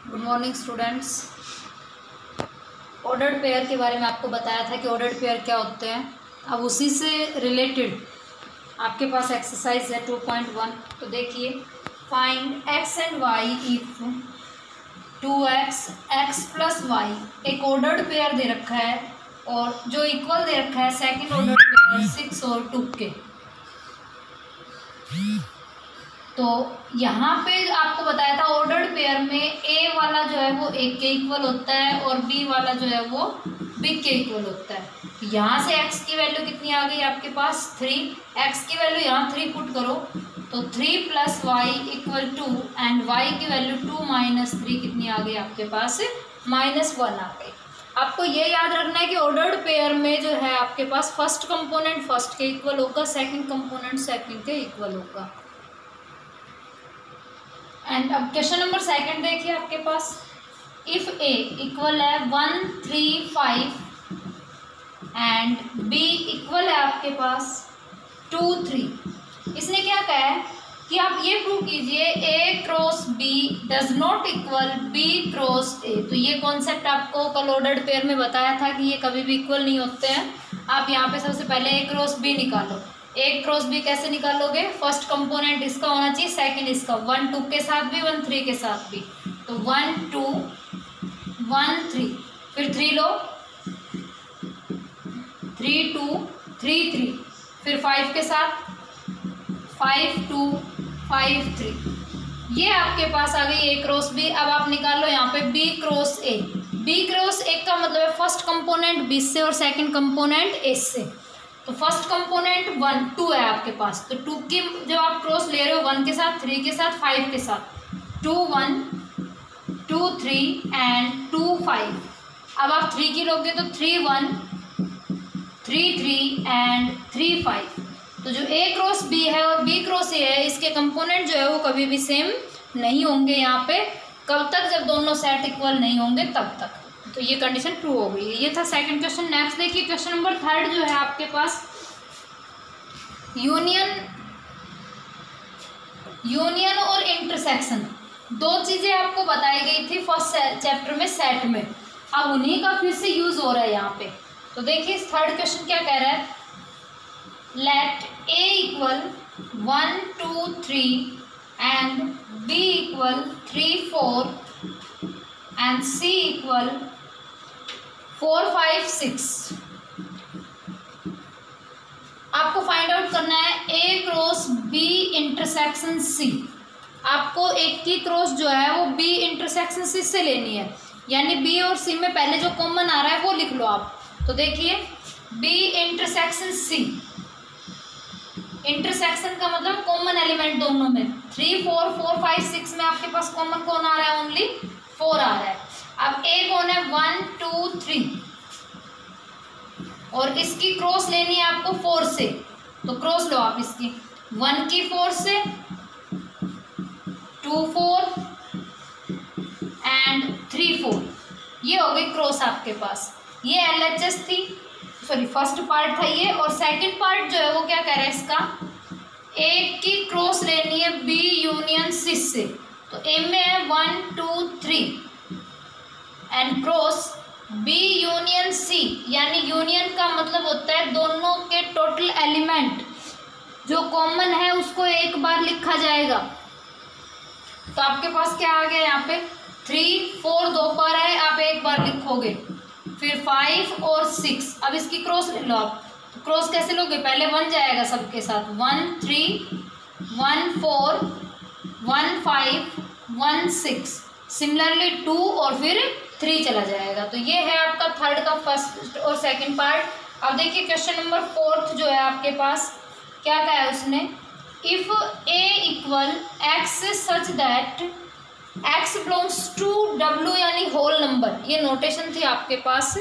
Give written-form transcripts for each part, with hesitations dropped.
Good morning students. Ordered pair के बारे में आपको बताया था कि ऑर्डर्ड पेयर क्या होते हैं। अब उसी से रिलेटेड आपके पास एक्सरसाइज है 2.1। तो देखिए, find x and y if 2x x plus y एक ऑर्डर्ड पेयर दे रखा है और जो इक्वल दे रखा है सेकंड ऑर्डर्ड पेयर 6 और 2 के। तो यहाँ पे आपको बताया था ऑर्डर्ड पेयर में a वाला जो है वो a के इक्वल होता है और b वाला जो है वो b के इक्वल होता है। यहाँ से x की वैल्यू कितनी आ गई आपके पास 3, x की वैल्यू यहाँ 3 पुट करो तो 3 plus y equal 2 and y की वैल्यू 2 माइनस 3 कितनी आ गई आपके पास -1 आ गई। आपको ये याद रखना है कि ऑर्डर्ड पेयर में जो है आपके पास फर्स्ट कंपोनेंट फर्स्ट के इक्वल होगा, सेकंड कंपोनेंट सेकंड के इक्वल होगा। एंड अब क्वेश्चन नंबर सेकंड देखिए आपके पास, इफ ए इक्वल है 1 3 5 एंड बी इक्वल है आपके पास 2 3। इसने क्या कहा है कि आप ये प्रूव कीजिए A cross B does not equal B cross A. तो ये कॉन्सेप्ट आपको कल ऑर्डर्ड पेयर में बताया था कि ये कभी भी इक्वल नहीं होते हैं। आप यहाँ पे सबसे पहले ए क्रॉस बी निकालो। ए क्रॉस बी कैसे निकालोगे, फर्स्ट कंपोनेंट इसका होना चाहिए, सेकंड इसका, 1 2 के साथ भी 1 3 के साथ भी। तो 1 2 1 3, फिर 3 लो, 3 2 3 3, फिर 5 के साथ 5 2 5 3। ये आपके पास आ गई ए क्रॉस बी। अब आप निकालो यहाँ पे B cross A. B cross A का मतलब है फर्स्ट कंपोनेंट बी से और सेकंड कंपोनेंट ए से। तो फर्स्ट कंपोनेंट 1 2 है आपके पास, तो 2 की जब आप क्रॉस ले रहे हो 1 के साथ 3 के साथ 5 के साथ 2 1 2 3 एंड 2 5। अब आप 3 की लोगे तो 3 1 3 3 एंड 3 5। तो जो ए क्रॉस बी है और बी क्रॉस ए है इसके कंपोनेंट जो है वो कभी भी सेम नहीं होंगे। यहाँ पे कब तक, जब दोनों सेट इक्वल नहीं होंगे तब तक। तो ये कंडीशन ट्रू हो गई। ये था सेकंड क्वेश्चन। नेक्स्ट देखिए क्वेश्चन नंबर थर्ड जो है आपके पास, यूनियन और इंटरसेक्शन दो चीजें आपको बताई गई थी फर्स्ट चैप्टर में सेट में। अब उन्हीं का फिर से यूज हो रहा है यहाँ पे। तो देखिए थर्ड क्वेश्चन क्या कह रहा है, let A equal 1 2 3 and B equal 3 4 and C equal 4 5 6। आपको फाइंड आउट करना है A cross B intersection C. आपको एक की क्रॉस जो है वो बी इंटरसेक्शन सी से लेनी है, यानी बी और सी में पहले जो कॉमन आ रहा है वो लिख लो आप। तो देखिए बी इंटरसेक्शन सी, इंटरसेक्शन का मतलब कॉमन एलिमेंट दोनों में। 3 4 4 5 6 में आपके पास कॉमन कौन आ रहा है, ओनली 4 आ रहा है। अब ए कौन है 1 2 3 और इसकी क्रॉस लेनी है आपको 4 से। तो क्रॉस लो आप इसकी, 1 की 4 से 2 4 एंड 3 4। ये हो गई क्रॉस आपके पास। ये LHS थी, सॉरी फर्स्ट पार्ट था ये। और सेकंड पार्ट जो है वो क्या कह रहा है इसका, ए की क्रॉस लेनी है बी यूनियन सी से। तो ए में है 1 2 3 and cross B union C, यानी यूनियन का मतलब होता है दोनों के टोटल एलिमेंट जो कॉमन है उसको एक बार लिखा जाएगा। तो आपके पास क्या आ गया यहाँ पे 3 4 2 पर है, आप एक बार लिखोगे, फिर 5 और 6। अब इसकी क्रॉस ले लो आप। तो क्रॉस कैसे लोगे, पहले 1 जाएगा सबके साथ, 1 3 1 4 1 5 1 6, सिमिलरली 2 और फिर 3 चला जाएगा। तो ये है आपका थर्ड का फर्स्ट और सेकंड पार्ट। अब देखिए क्वेश्चन नंबर फोर्थ जो है आपके पास, क्या कहा है उसने, if A equal x such that x belongs to W यानी होल नंबर, ये नोटेशन थी आपके पास,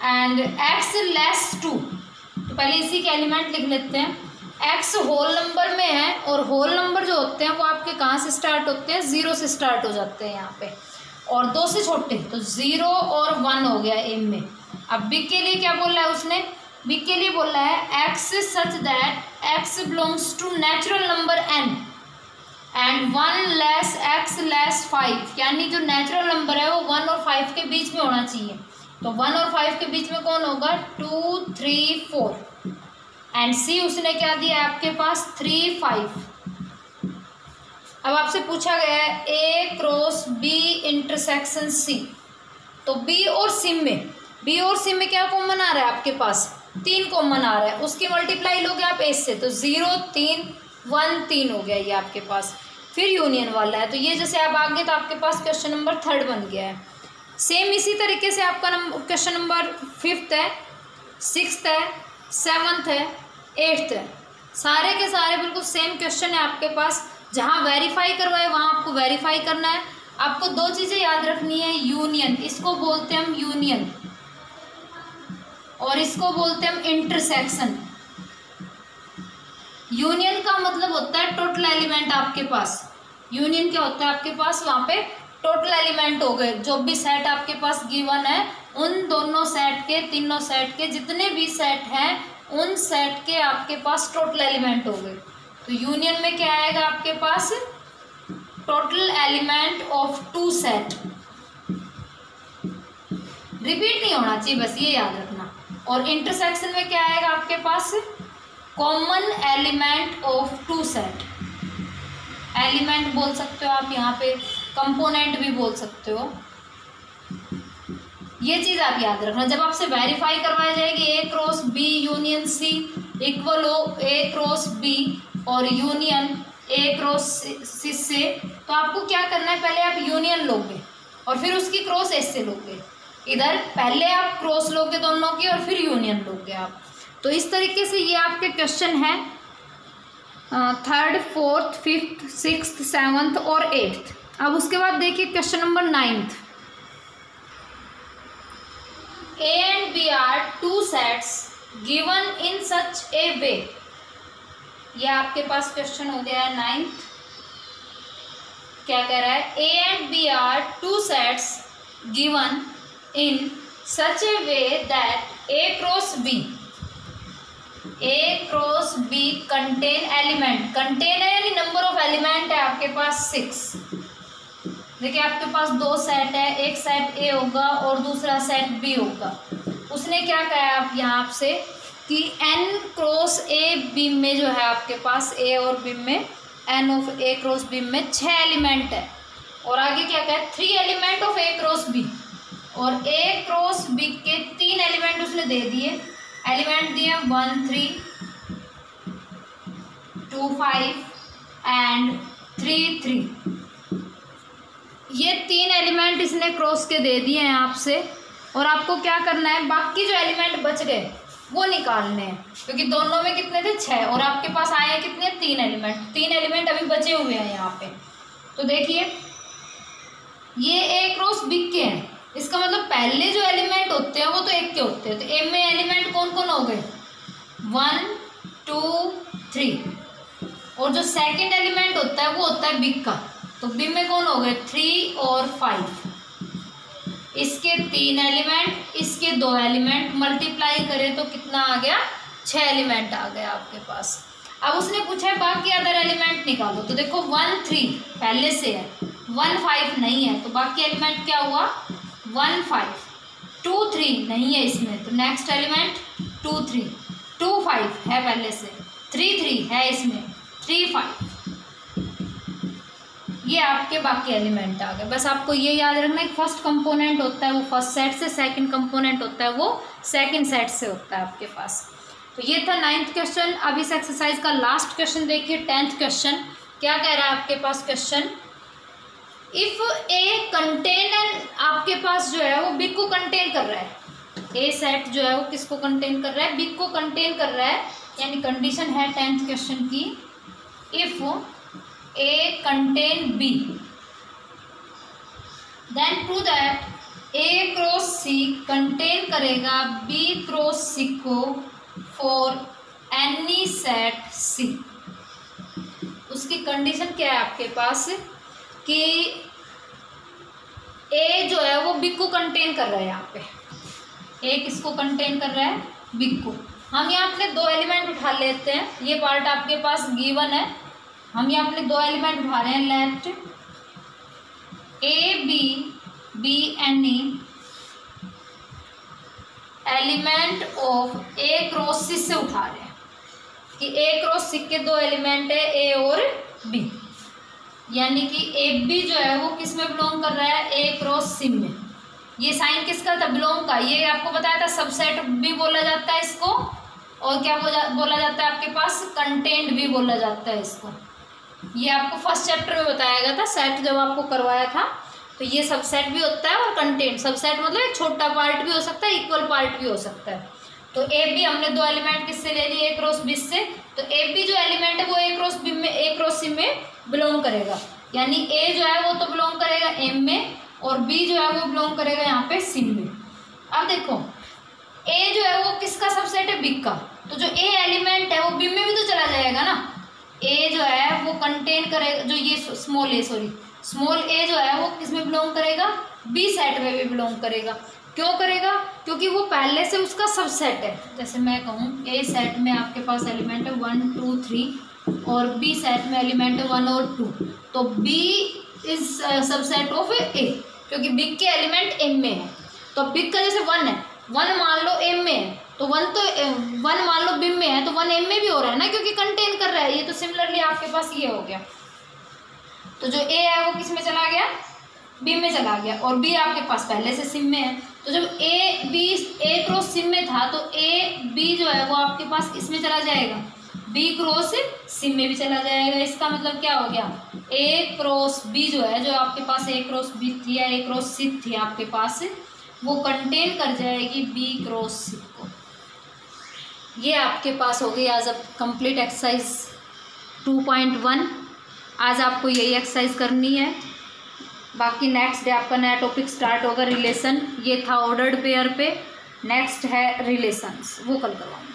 एंड एक्स लेस टू। तो पहले इसी के एलिमेंट लिख लेते हैं। एक्स होल नंबर में है और होल नंबर जो होते हैं वो आपके कहाँ से स्टार्ट होते हैं, 0 से स्टार्ट हो जाते हैं यहाँ पे, और 2 से छोटे, तो 0 और 1 हो गया एम में। अब बी के लिए क्या बोल रहा है उसने, बी के लिए बोल रहा है x such that x belongs to natural number n and 1 less x less 5, यानी जो नेचुरल नंबर है वो 1 और 5 के बीच में होना चाहिए। तो 1 और 5 के बीच में कौन होगा? 2, 3, 4 एंड सी उसने क्या दिया है आपके पास? 3, 5। अब आपसे पूछा गया है ए क्रॉस बी इंटरसेक्शन सी, तो बी और सी में क्या कॉमन आ रहा है आपके पास? 3 कॉमन आ रहा है, उसकी मल्टीप्लाई लोगे आप एस से, तो 0, 3, 1, 3 हो गया ये आपके पास। फिर यूनियन वाला है, तो ये जैसे आप आगे तो आपके पास क्वेश्चन नंबर 3 बन गया है। सेम इसी तरीके से आपका क्वेश्चन नंबर 5 है, 6 है, 7 है, 8 है, सारे के सारे बिल्कुल सेम क्वेश्चन है आपके पास। जहाँ वेरीफाई करवाए वहाँ आपको वेरीफाई करना है। आपको 2 चीज़ें याद रखनी है, यूनियन, इसको बोलते हैं हम यूनियन, और इसको बोलते हैं हम इंटरसेक्शन। यूनियन का मतलब होता है टोटल एलिमेंट आपके पास। यूनियन क्या होता है आपके पास? वहाँ पे टोटल एलिमेंट हो गए, जो भी सेट आपके पास गिवन है उन दोनों सेट के, तीनों सेट के जितने भी सेट हैं उन सेट के आपके पास टोटल एलिमेंट हो गए। तो यूनियन में क्या आएगा आपके पास? Total element of 2 set. Repeat नहीं होना चाहिए, बस ये याद रखना। और इंटरसेक्शन में क्या आएगा आपके पास? Common element of 2 set. Element बोल सकते हो आप, यहाँ पे कंपोनेंट भी बोल सकते हो। ये चीज़ आप याद रखना। जब आपसे वेरीफाई करवाई जाएगी A cross B union C equal हो ए क्रॉस बी और यूनियन ए क्रॉस सी से, तो आपको क्या करना है? पहले आप यूनियन लोगे और फिर उसकी क्रॉस एस से लोगे। इधर पहले आप क्रॉस लोगे दोनों की और फिर यूनियन लोगे आप। तो इस तरीके से ये आपके क्वेश्चन है 3rd, 4th, 5th, 6th, 7th और 8th। अब उसके बाद देखिए question number 9th। A and B are 2 sets given in such a way। ये आपके पास क्वेश्चन हो गया है 9th। क्या कह रहा है? A and B are 2 sets given in such a way that A cross B contain element। contain है यानी नंबर ऑफ एलिमेंट है आपके पास 6। देखिए आपके पास 2 सेट है, एक सेट ए होगा और दूसरा सेट बी होगा। उसने क्या कहा आप यहाँ आपसे कि n क्रॉस ए बीम में जो है आपके पास ए और बीम में n of A cross beam में 6 एलिमेंट है। और आगे क्या कहा है? 3 element of A cross B, और ए क्रॉस बी के 3 एलिमेंट उसने दे दिए। एलिमेंट दिए 1, 3, 2, 5 एंड 3, 3। ये 3 एलिमेंट इसने क्रॉस के दे दिए हैं आपसे, और आपको क्या करना है? बाकी जो एलिमेंट बच गए वो निकालने हैं, क्योंकि दोनों में कितने थे? 6, और आपके पास आए हैं कितने? 3 एलिमेंट। 3 एलिमेंट अभी बचे हुए हैं यहाँ पे। तो देखिए ये ए क्रॉस बी के हैं, इसका मतलब पहले जो एलिमेंट होते हैं वो तो एक के होते हैं। तो ए में एलिमेंट कौन कौन हो गए? 1, 2, 3। और जो सेकंड एलिमेंट होता है वो होता है बी का, तो बी में कौन हो गए? 3 और 5। इसके 3 एलिमेंट, इसके 2 एलिमेंट, मल्टीप्लाई करें तो कितना आ गया? 6 एलिमेंट आ गया आपके पास। अब उसने पूछा है बाकी अदर एलिमेंट निकालो, तो देखो 1, 3 पहले से है, 1, 5 नहीं है, तो बाकी एलिमेंट क्या हुआ? 1, 5, 2, 3 नहीं है इसमें, तो नेक्स्ट एलिमेंट 2, 3, 2, 5 है पहले से, 3, 3 है इसमें, 3, 5। ये आपके बाकी एलिमेंट आ गए। बस आपको ये याद रखना है, फर्स्ट कंपोनेंट होता है वो फर्स्ट सेट से, सेकंड कंपोनेंट होता है वो सेकंड सेट से होता है आपके पास। तो ये था 9th क्वेश्चन। अब इस एक्सरसाइज का लास्ट क्वेश्चन देखिए, 10th क्वेश्चन। क्या कह रहा है आपके पास क्वेश्चन? इफ ए कंटेन, आपके पास जो है वो बिग को कंटेन कर रहा है। ए सेट जो है वो किसको कंटेन कर रहा है? बिग को कंटेन कर रहा है, यानी कंडीशन है 10th क्वेश्चन की, if A contain B, then prove that A cross C contain करेगा B क्रॉस C को for any set C। उसकी कंडीशन क्या है आपके पास कि A जो है वो B को कंटेन कर रहा है। यहाँ पे A किसको कंटेन कर रहा है? B को। हम यहाँ अपने 2 एलिमेंट उठा लेते हैं, ये पार्ट आपके पास गिवन है। हम यहाँ अपने 2 एलिमेंट उठा रहे हैं, left A B any element of A cross C से उठा रहे हैं कि ए क्रॉस सी के दो एलिमेंट है ए और बी, यानी कि ए बी जो है वो किस में बिलोंग कर रहा है, ए क्रॉस सी में। ये साइन किसका था, बिलोंग का। ये आपको बताया था सबसेट भी बोला जाता है इसको, और क्या बोला जाता है आपके पास, कंटेंट भी बोला जाता है इसको। ये आपको फर्स्ट चैप्टर में बताया गया था, सेट जब आपको करवाया था, तो ये सबसेट भी होता है और कंटेंट। सबसेट मतलब एक छोटा पार्ट भी हो सकता है, इक्वल पार्ट भी हो सकता है। तो ए बी हमने दो एलिमेंट किससे ले लिए, ए क्रॉस बी से। तो ए बी जो एलिमेंट है वो ए क्रॉस बी में, ए क्रॉस सी में बिलोंग करेगा, यानी ए जो है वो तो बिलोंग करेगा एम में, और बी जो है वो बिलोंग करेगा यहाँ पे सी में। अब देखो ए जो है वो किसका सबसेट है, बी का। तो जो ए एलिमेंट है वो बी में भी तो चला जाएगा ना। ए जो है वो कंटेन करेगा, जो ये स्मॉल ए जो है वो किस में बिलोंग करेगा, बी सेट में भी बिलोंग करेगा। क्यों करेगा, क्योंकि वो पहले से उसका सबसेट है। जैसे मैं कहूँ ए सेट में आपके पास एलिमेंट है 1 2 3 और बी सेट में एलिमेंट है 1 और 2, तो बी इज सबसेट ऑफ ए, क्योंकि बी के एलिमेंट एम में है। तो बी का जैसे 1 है, 1 मान लो एम में है, तो 1 मान लो बी में है, तो 1 एम में भी हो रहा है ना, क्योंकि कंटेन कर रहा है। ये तो सिमिलरली आपके पास ये हो गया। तो जो ए है वो किस में चला गया, बी में चला गया, और बी आपके पास पहले से सिम में है। तो जब ए क्रॉस सिम में था, तो ए बी जो है वो आपके पास इसमें चला जाएगा, बी क्रॉस सिम में भी चला जाएगा। इसका मतलब क्या हो गया, ए क्रॉस बी जो है, जो आपके पास ए क्रॉस बी थी या ए क्रॉस सी थी आपके पास, वो कंटेन कर जाएगी बी क्रॉस सी को। ये आपके पास हो गई आज अब कंप्लीट एक्सरसाइज 2.1। आज आपको यही एक्सरसाइज करनी है, बाकी नेक्स्ट डे आपका नया टॉपिक स्टार्ट होगा रिलेशन। ये था ऑर्डर्ड पेयर पे, नेक्स्ट है रिलेशंस, वो कल करवाऊंगा।